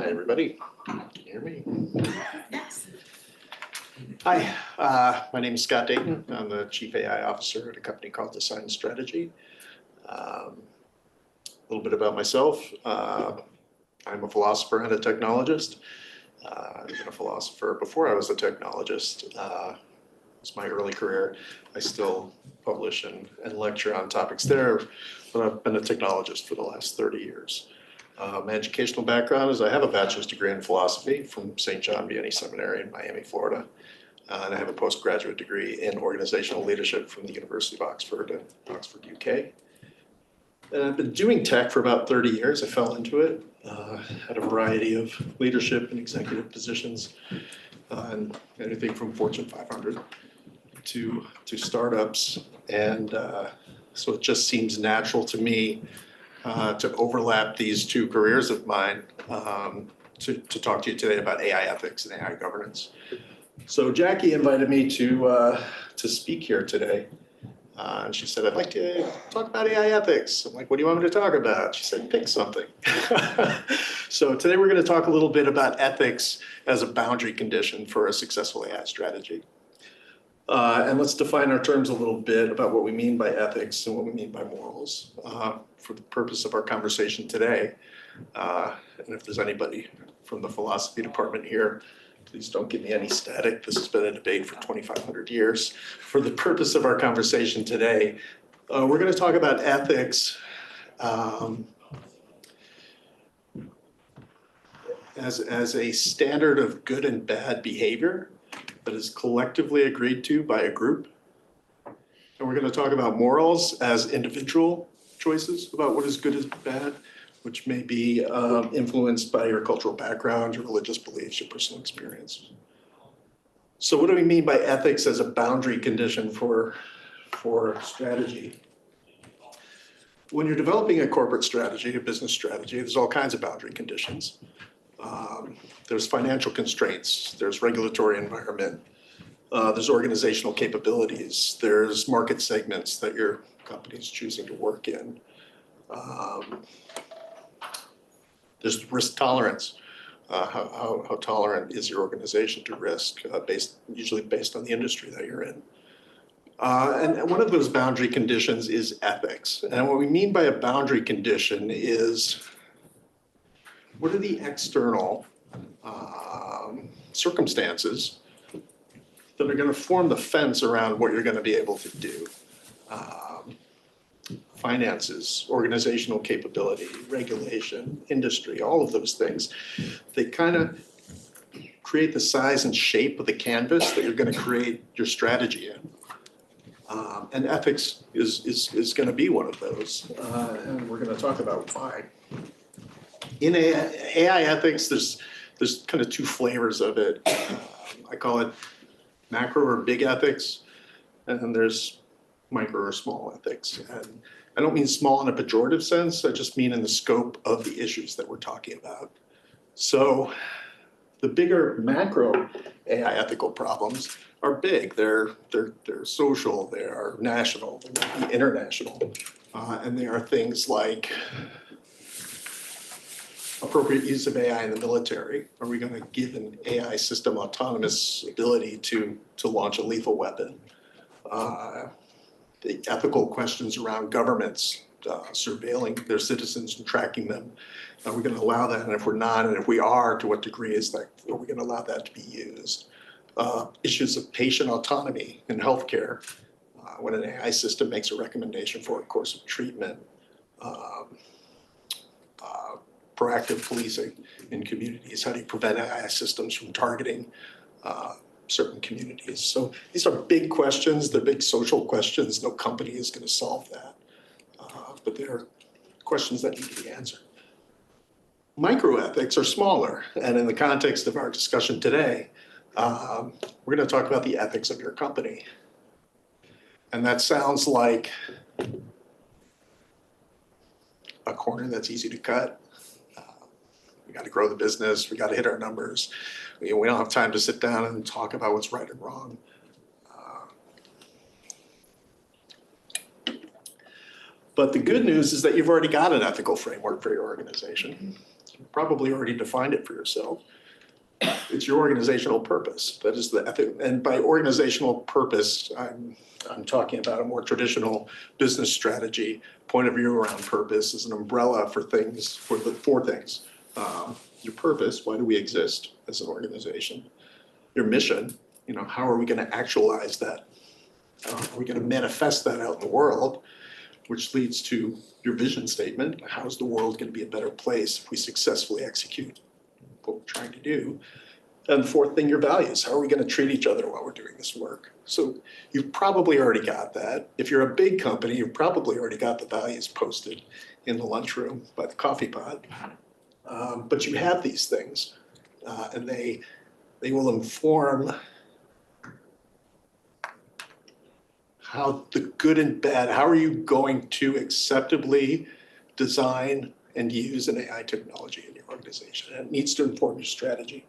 everybody. Can you hear me? Yes. Hi, my name is Scott Dayton. I'm the Chief AI Officer at a company called Dasein Strategy. A little bit about myself. I'm a philosopher and a technologist. I've been a philosopher before I was a technologist. It's my early career. I still publish and lecture on topics there, but I've been a technologist for the last 30 years. My educational background is I have a bachelor's degree in philosophy from St. John Vianney Seminary in Miami, Florida. And I have a postgraduate degree in organizational leadership from the University of Oxford in Oxford, UK. And I've been doing tech for about 30 years. I fell into it, had a variety of leadership and executive positions, and anything from Fortune 500 to startups. And so it just seems natural to me to overlap these two careers of mine to talk to you today about AI ethics and AI governance. So Jackie invited me to speak here today. And she said, I'd like to talk about AI ethics. I'm like, what do you want me to talk about? She said, pick something. So today we're going to talk a little bit about ethics as a boundary condition for a successful AI strategy. And let's define our terms a little bit about what we mean by ethics and what we mean by morals for the purpose of our conversation today. And if there's anybody from the philosophy department here, please don't give me any static. This has been a debate for 2,500 years. For the purpose of our conversation today, we're going to talk about ethics as a standard of good and bad behavior that is collectively agreed to by a group. And we're going to talk about morals as individual choices about what is good and bad, which may be influenced by your cultural background, your religious beliefs, your personal experience. So what do we mean by ethics as a boundary condition for strategy? When you're developing a corporate strategy, a business strategy, there's all kinds of boundary conditions. There's financial constraints, there's regulatory environment, there's organizational capabilities, there's market segments that your company is choosing to work in. There's risk tolerance. How tolerant is your organization to risk, usually based on the industry that you're in. And one of those boundary conditions is ethics. And what we mean by a boundary condition is what are the external circumstances that are going to form the fence around what you're going to be able to do. Finances, organizational capability, regulation, industry, all of those things. They kind of create the size and shape of the canvas that you're going to create your strategy in. And ethics is going to be one of those. And we're going to talk about why. In AI ethics, there's kind of two flavors of it. I call it macro or big ethics, and then there's micro or small ethics. And I don't mean small in a pejorative sense, I just mean in the scope of the issues that we're talking about. So the bigger macro AI ethical problems are big. They're social, they are national, they might be international, and they are things like appropriate use of AI in the military. Are we going to give an AI system autonomous ability to launch a lethal weapon? The ethical questions around governments surveilling their citizens and tracking them. Are we going to allow that? And if we're not, and if we are, to what degree are we going to allow that to be used? Issues of patient autonomy in healthcare. When an AI system makes a recommendation for a course of treatment. Proactive policing in communities. How do you prevent AI systems from targeting certain communities? So these are big questions. They're big social questions. No company is going to solve that. But they're questions that need to be answered. Microethics are smaller. And in the context of our discussion today, we're going to talk about the ethics of your company. And that sounds like a corner that's easy to cut. We got to grow the business. We got to hit our numbers. We don't have time to sit down and talk about what's right and wrong. But the good news is that you've already got an ethical framework for your organization. You probably already defined it for yourself. It's your organizational purpose. That is the ethic. And by organizational purpose, I'm talking about a more traditional business strategy point of view around purpose as an umbrella for things, for the four things. Your purpose, why do we exist as an organization? Your mission, how are we going to actualize that? How are we going to manifest that out in the world? Which leads to your vision statement. How's the world going to be a better place if we successfully execute what we're trying to do? And the fourth thing, your values. How are we going to treat each other while we're doing this work? So you've probably already got that. If you're a big company, you've probably already got the values posted in the lunchroom by the coffee pot. But you have these things, and they will inform how the good and bad, how are you going to acceptably design and use an AI technology in your organization? And it needs to inform your strategy.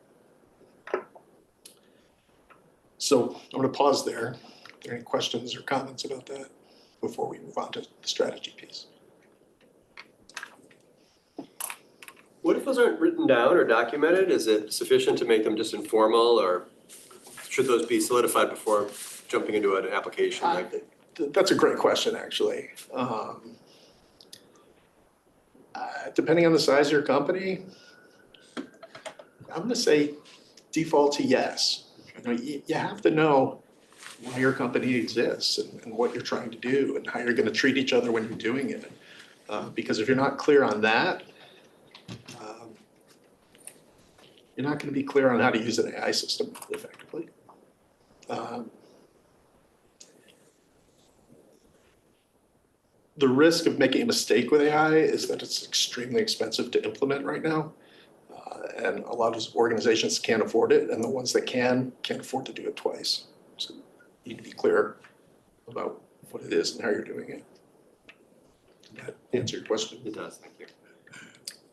So I'm going to pause there. Are there any questions or comments about that before we move on to the strategy piece? What if those aren't written down or documented? Is it sufficient to make them just informal, or should those be solidified before jumping into an application? That's a great question, actually. Depending on the size of your company, I'm going to say default to yes. You have to know why your company exists and what you're trying to do and how you're going to treat each other when you're doing it. Because if you're not clear on that, you're not going to be clear on how to use an AI system effectively. The risk of making a mistake with AI is that it's extremely expensive to implement right now. And a lot of organizations can't afford it, and the ones that can't afford to do it twice. So you need to be clear about what it is and how you're doing it. Does that answer your question? It does, thank you.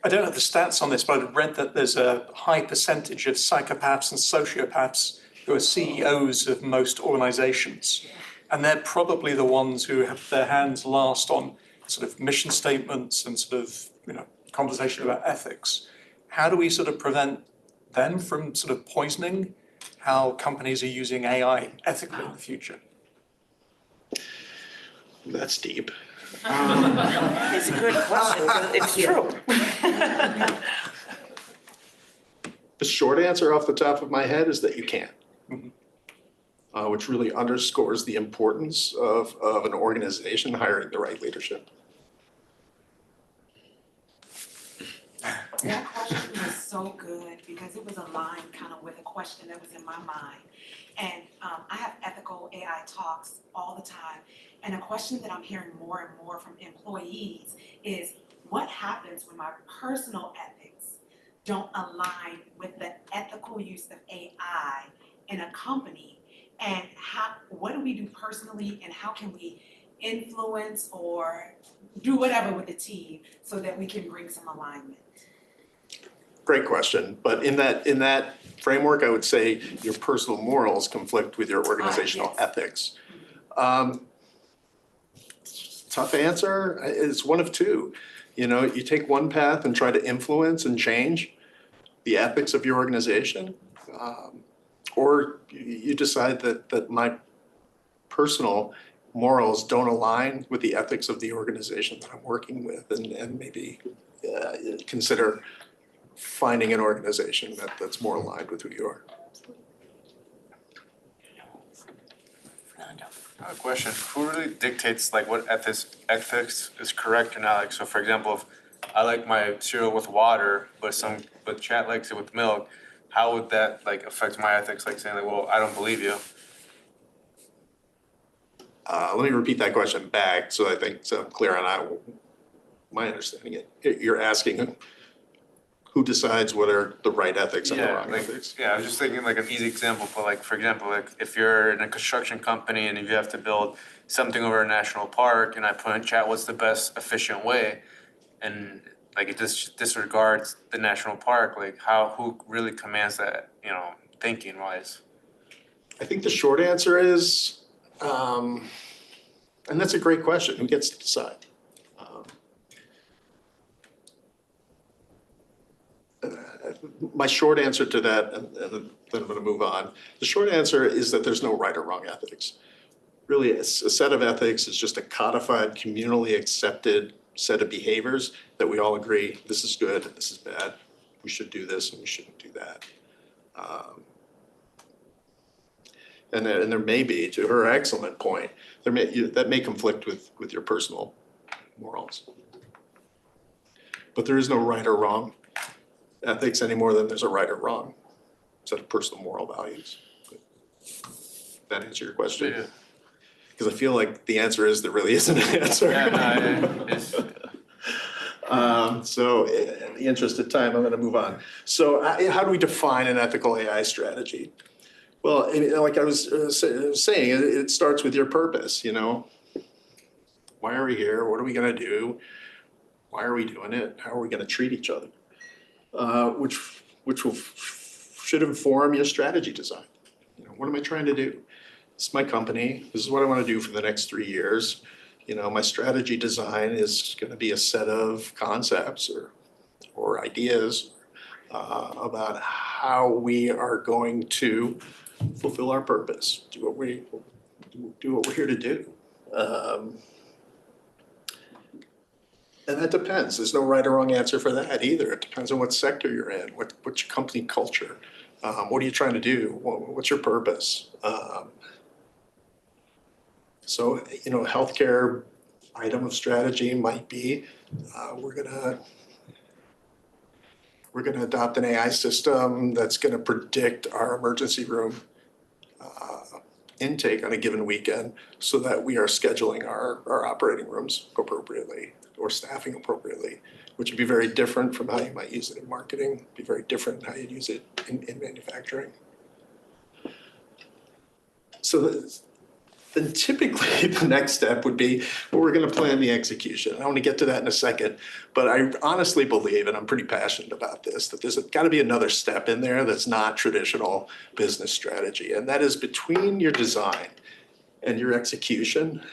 I don't have the stats on this, but I've read that there's a high percentage of psychopaths and sociopaths who are CEOs of most organizations. And they're probably the ones who have their hands last on sort of mission statements and sort of, conversation about ethics. How do we sort of prevent them from sort of poisoning how companies are using AI ethically in the future? That's deep. It's a good question. It's true. The short answer off the top of my head is that you can't. Which really underscores the importance of an organization hiring the right leadership. That question was so good because it was aligned kind of with a question that was in my mind. And I have ethical AI talks all the time. And a question that I'm hearing more and more from employees is, what happens when my personal ethics don't align with the ethical use of AI in a company? And what do we do personally, and how can we influence or do whatever with the team so that we can bring some alignment? Great question. But in that framework, I would say your personal morals conflict with your organizational ethics. Tough answer. It's one of two. You take one path and try to influence and change the ethics of your organization, or you decide that my personal morals don't align with the ethics of the organization that I'm working with, and maybe consider finding an organization that's more aligned with who you are. I have a question. Who really dictates what ethics is correct or not? So for example, if I like my cereal with water, but chat likes it with milk, how would that affect my ethics? Saying well, I don't believe you. Let me repeat that question back so I'm clear on my understanding it. You're asking who decides what are the right ethics and the wrong ethics? Yeah, I was just thinking an easy example, but for example, if you're in a construction company and if you have to build something over a national park, and I put in chat what's the best efficient way, and it just disregards the national park, who really commands that, thinking wise? I think the short answer is, and that's a great question, who gets to decide? my short answer to that, and then I'm gonna move on. The short answer is that there's no right or wrong ethics. Really, a set of ethics is just a codified, communally accepted set of behaviors that we all agree, this is good, this is bad, we should do this and we shouldn't do that. And there may be, to her excellent point, that may conflict with your personal morals. But there is no right or wrong ethics any more than there's a right or wrong set of personal moral values. That answer your question? Yeah. Because I feel like the answer is there really isn't an answer. Yeah, no, it's, So in the interest of time, I'm going to move on. So how do we define an ethical AI strategy? Well, like I was saying, it starts with your purpose, you know. Why are we here? What are we going to do? Why are we doing it? How are we going to treat each other? Which should inform your strategy design. You know, what am I trying to do? This is my company. This is what I want to do for the next 3 years. You know, my strategy design is going to be a set of concepts or ideas about how we are going to fulfill our purpose, do what we're here to do. And that depends. There's no right or wrong answer for that either. It depends on what sector you're in, what's your company culture, what are you trying to do, what's your purpose. So, you know, a healthcare item of strategy might be we're gonna adopt an AI system that's gonna predict our emergency room intake on a given weekend so that we are scheduling our operating rooms appropriately or staffing appropriately, which would be very different from how you might use it in marketing, be very different how you'd use it in manufacturing. So then typically the next step would be, well, we're going to plan the execution. I want to get to that in a second, but I honestly believe, and I'm pretty passionate about this, that there's got to be another step in there that's not traditional business strategy. And that is between your design and your execution,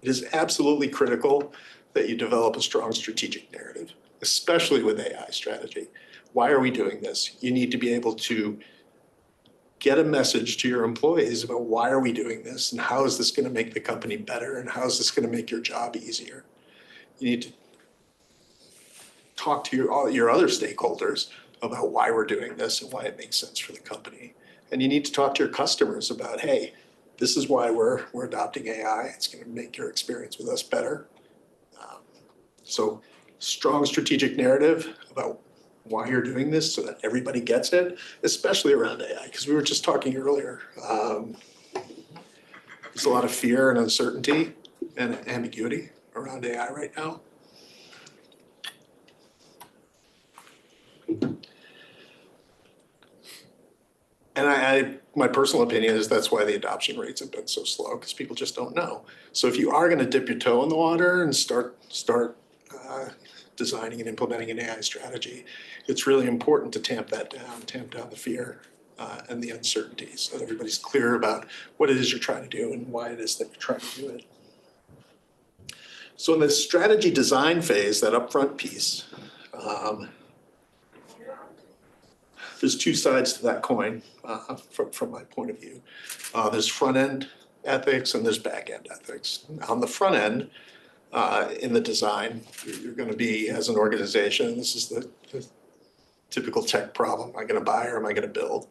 it is absolutely critical that you develop a strong strategic narrative, especially with AI strategy. Why are we doing this? You need to be able to get a message to your employees about why are we doing this and how is this going to make the company better and how is this going to make your job easier. You need to talk to all your other stakeholders about why we're doing this and why it makes sense for the company. And you need to talk to your customers about, hey, this is why we're adopting AI. It's going to make your experience with us better. So strong strategic narrative about why you're doing this so that everybody gets it, especially around AI, because we were just talking earlier. There's a lot of fear and uncertainty and ambiguity around AI right now. And my personal opinion is that's why the adoption rates have been so slow, because people just don't know. So if you are going to dip your toe in the water and start designing and implementing an AI strategy, it's really important to tamp down the fear and the uncertainty so that everybody's clear about what it is you're trying to do and why it is that you're trying to do it. So in the strategy design phase, that upfront piece, there's two sides to that coin from my point of view. There's front-end ethics and there's back-end ethics. On the front end, in the design, you're going to be, as an organization, this is the typical tech problem. Am I going to buy or am I going to build?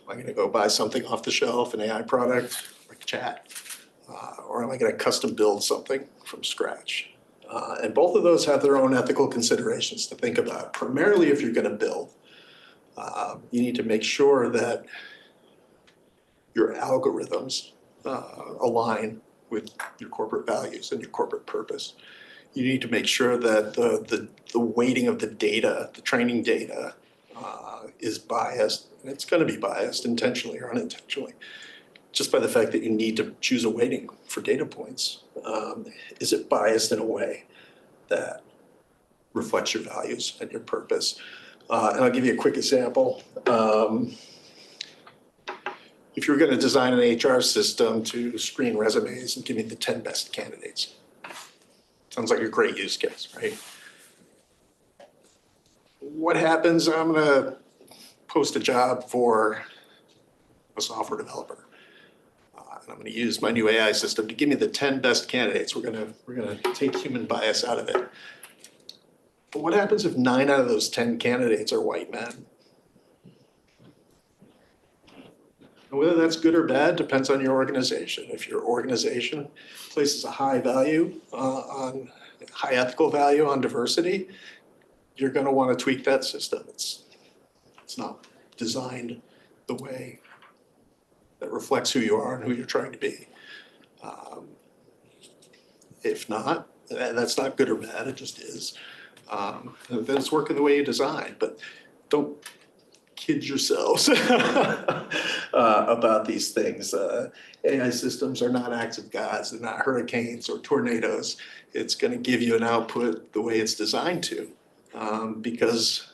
Am I going to go buy something off the shelf, an AI product, like chat? Or am I going to custom build something from scratch? And both of those have their own ethical considerations to think about. Primarily, if you're going to build, you need to make sure that your algorithms align with your corporate values and your corporate purpose. You need to make sure that the weighting of the data, the training data, is biased. And it's going to be biased intentionally or unintentionally, just by the fact that you need to choose a weighting for data points. Is it biased in a way that reflects your values and your purpose? And I'll give you a quick example. If you're going to design an HR system to screen resumes and give me the 10 best candidates, sounds like a great use case, right? What happens? I'm going to post a job for a software developer. And I'm gonna use my new AI system to give me the 10 best candidates. We're gonna take human bias out of it. But what happens if 9 out of those 10 candidates are white men? And whether that's good or bad depends on your organization. If your organization places a high value on high ethical value on diversity, you're gonna wanna tweak that system. It's not designed the way that reflects who you are and who you're trying to be. If not, and that's not good or bad, it just is, then it's working the way you designed. But don't kid yourselves about these things. AI systems are not acts of gods, they're not hurricanes or tornadoes. It's gonna give you an output the way it's designed to, because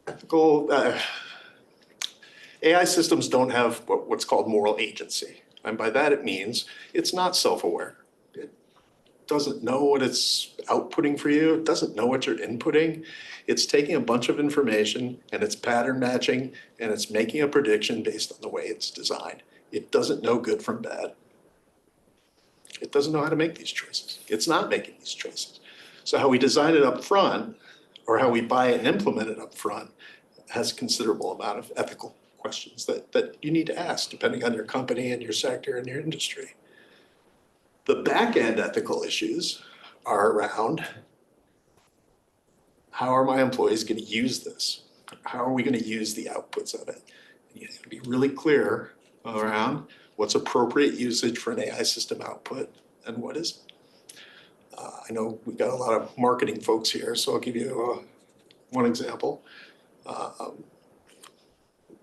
ethical, AI systems don't have what's called moral agency. And by that it means it's not self-aware. It doesn't know what it's outputting for you. It doesn't know what you're inputting. It's taking a bunch of information and it's pattern matching and it's making a prediction based on the way it's designed. It doesn't know good from bad. It doesn't know how to make these choices. It's not making these choices. So how we design it up front or how we buy it and implement it up front has a considerable amount of ethical questions that you need to ask depending on your company and your sector and your industry. The back-end ethical issues are around how are my employees going to use this? How are we going to use the outputs of it? You have to be really clear around what's appropriate usage for an AI system output and what isn't. I know we've got a lot of marketing folks here, so I'll give you one example.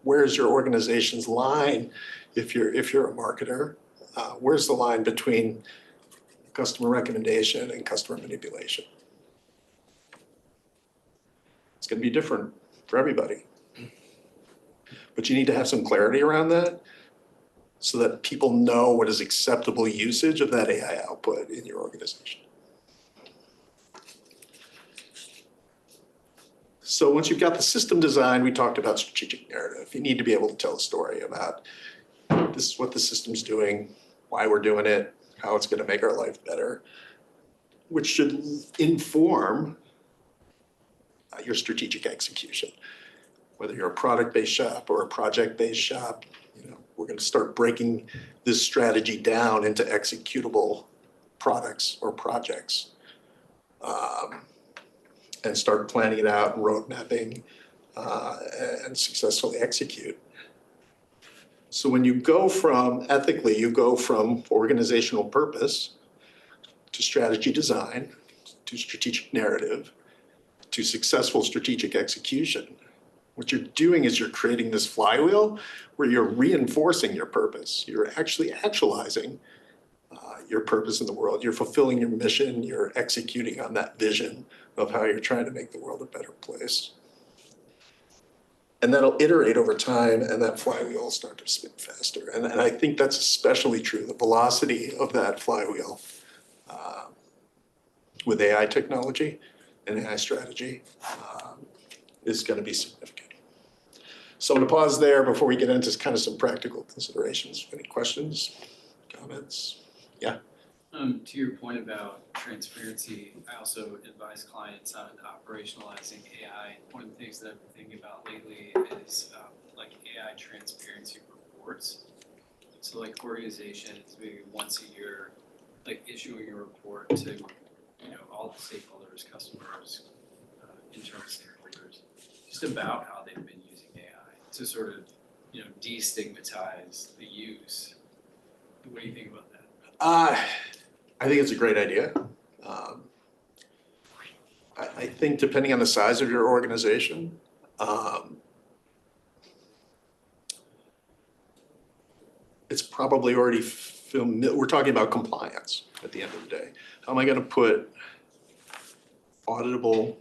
Where's your organization's line if you're a marketer? Where's the line between customer recommendation and customer manipulation? It's going to be different for everybody. But you need to have some clarity around that so that people know what is acceptable usage of that AI output in your organization. So once you've got the system design, we talked about strategic narrative. You need to be able to tell a story about this is what the system's doing, why we're doing it, how it's going to make our life better, which should inform your strategic execution. Whether you're a product-based shop or a project-based shop, we're going to start breaking this strategy down into executable products or projects. And start planning it out and road mapping and successfully execute. So when you go from ethically, you go from organizational purpose to strategy design, to strategic narrative, to successful strategic execution. What you're doing is you're creating this flywheel where you're reinforcing your purpose. You're actually actualizing your purpose in the world. You're fulfilling your mission. You're executing on that vision of how you're trying to make the world a better place. And that'll iterate over time, and that flywheel will start to spin faster. And I think that's especially true. The velocity of that flywheel with AI technology and AI strategy is going to be significant. So I'm going to pause there before we get into kind of some practical considerations. Any questions, comments? Yeah. To your point about transparency, I also advise clients on operationalizing AI. One of the things that I've been thinking about lately is like AI transparency reports. So like organizations, maybe once a year, like issuing a report to all the stakeholders, customers, internal stakeholders, just about how they've been using AI to sort of destigmatize the use. What do you think about that? I think it's a great idea. I think depending on the size of your organization, it's probably already we're talking about compliance at the end of the day. How am I going to put auditable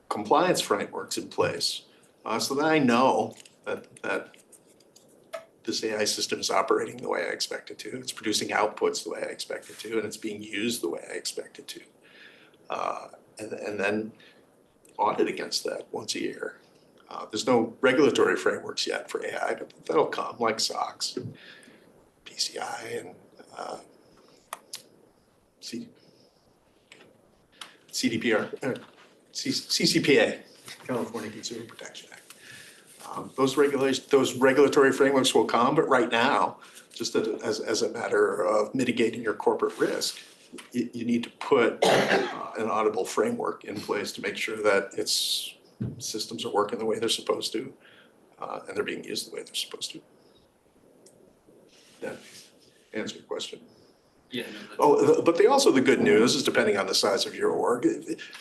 compliance frameworks in place so that I know that this AI system is operating the way I expect it to. It's producing outputs the way I expect it to, and it's being used the way I expect it to. And then audit against that once a year. There's no regulatory frameworks yet for AI, but that'll come, like SOX, PCI, and CDPR, CCPA, California Consumer Protection Act. Those regulatory frameworks will come, but right now, just as a matter of mitigating your corporate risk, you need to put an auditable framework in place to make sure that its systems are working the way they're supposed to, and they're being used the way they're supposed to. That answer your question. Yeah, no, that's. Oh, but the good news is, depending on the size of your org,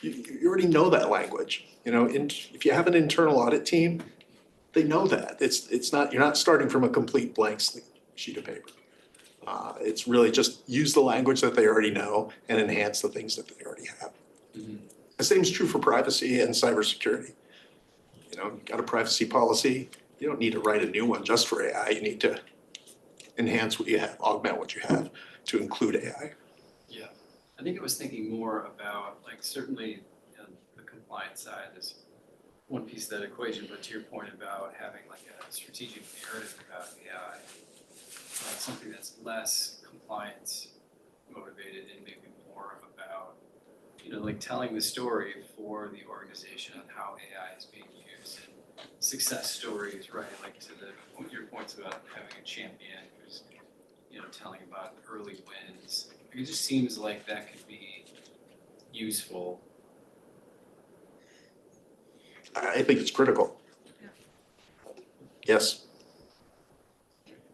you already know that language. You know, if you have an internal audit team, they know that. It's not, you're not starting from a complete blank sheet of paper. It's really just use the language that they already know and enhance the things that they already have. Mhm. The same is true for privacy and cybersecurity. You know, you've got a privacy policy. You don't need to write a new one just for AI. You need to enhance what you have, augment what you have to include AI. Yeah, I think I was thinking more about, like, certainly the compliance side is one piece of that equation, but to your point about having like a strategic narrative about AI, something that's less compliance motivated and maybe more about, you know, like telling the story for the organization on how AI is being used and success stories, right? Like to your points about having a champion who's, you know, telling about early wins. It just seems like that could be useful. I think it's critical. Yes,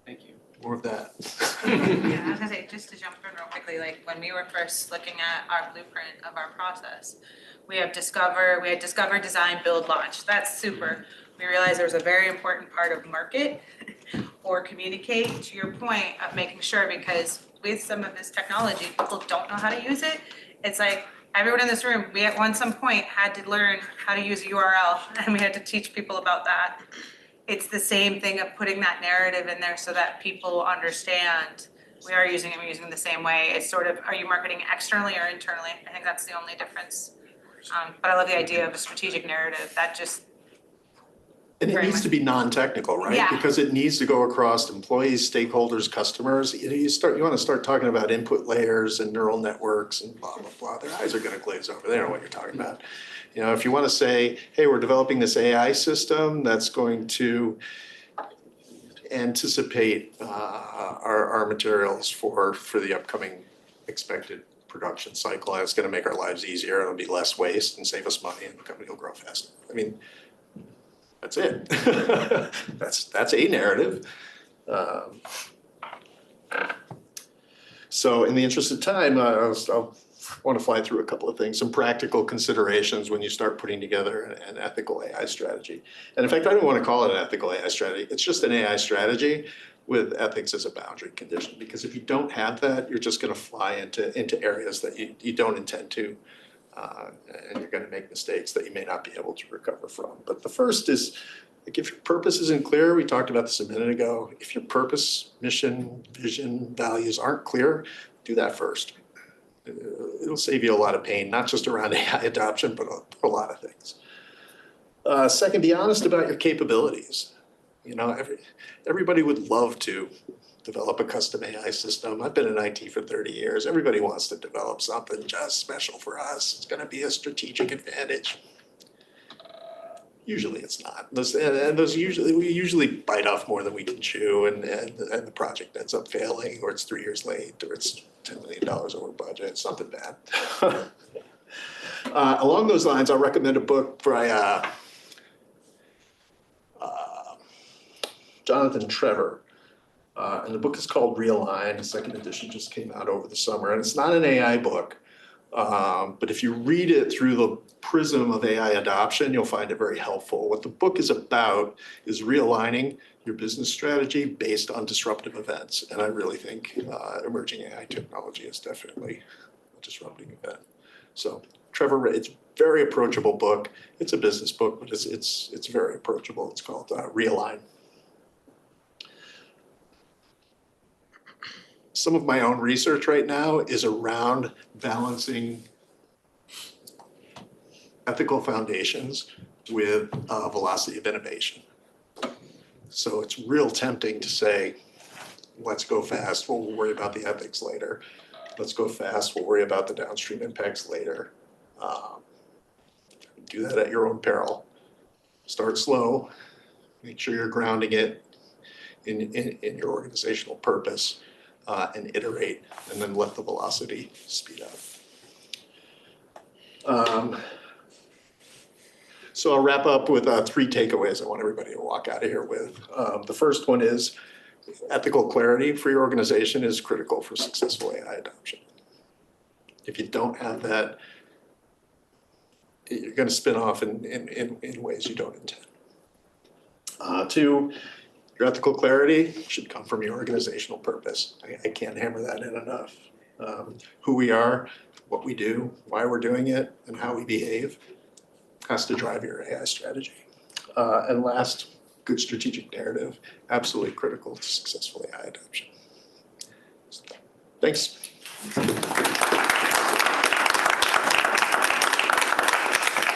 Thank you. more of that. Yeah, I was gonna say, just to jump in real quickly, like when we were first looking at our blueprint of our process, we had discover, design, build, launch. That's super. We realized there was a very important part of market or communicate, to your point of making sure, because with some of this technology, people don't know how to use it. It's like everyone in this room, we at some point had to learn how to use a URL and we had to teach people about that. It's the same thing of putting that narrative in there so that people understand we are using it, we're using it the same way. It's sort of, are you marketing externally or internally? I think that's the only difference. But I love the idea of a strategic narrative. That just, And it Very needs much. to be non-technical, right? Yeah. Because it needs to go across employees, stakeholders, customers. You know, you want to start talking about input layers and neural networks and blah, blah, blah. Their eyes are going to glaze over. They don't know what you're talking about. You know, if you want to say, hey, we're developing this AI system that's going to anticipate our materials for the upcoming expected production cycle, and it's going to make our lives easier, it'll be less waste and save us money, and the company will grow faster. I mean, that's it. That's a narrative. So in the interest of time, I'll want to fly through a couple of things, some practical considerations when you start putting together an ethical AI strategy. And in fact, I don't want to call it an ethical AI strategy. It's just an AI strategy with ethics as a boundary condition. Because if you don't have that, you're just going to fly into areas that you don't intend to. And you're going to make mistakes that you may not be able to recover from. But the first is, like, if your purpose isn't clear, we talked about this a minute ago, if your purpose, mission, vision, values aren't clear, do that first. It'll save you a lot of pain, not just around AI adoption, but a lot of things. Second, be honest about your capabilities. You know, everybody would love to develop a custom AI system. I've been in IT for 30 years. Everybody wants to develop something just special for us. It's going to be a strategic advantage. Usually it's not. We usually bite off more than we can chew, and the project ends up failing, or it's 3 years late, or it's $10 million over budget. It's something bad. Along those lines, I'll recommend a book by Jonathan Trevor. And the book is called Realign. The second edition just came out over the summer. And it's not an AI book. But if you read it through the prism of AI adoption, you'll find it very helpful. What the book is about is realigning your business strategy based on disruptive events. And I really think emerging AI technology is definitely a disrupting event. So Trevor, it's a very approachable book. It's a business book, but it's very approachable. It's called Realign. Some of my own research right now is around balancing ethical foundations with velocity of innovation. So it's real tempting to say, let's go fast, we'll worry about the ethics later. Let's go fast, we'll worry about the downstream impacts later. Do that at your own peril. Start slow, make sure you're grounding it in your organizational purpose, and iterate, and then let the velocity speed up. So I'll wrap up with 3 takeaways I want everybody to walk out of here with. The first one is ethical clarity for your organization is critical for successful AI adoption. If you don't have that, you're going to spin off in ways you don't intend. 2, your ethical clarity should come from your organizational purpose. I can't hammer that in enough. Who we are, what we do, why we're doing it, and how we behave has to drive your AI strategy. And last, good strategic narrative, absolutely critical to successful AI adoption. Thanks.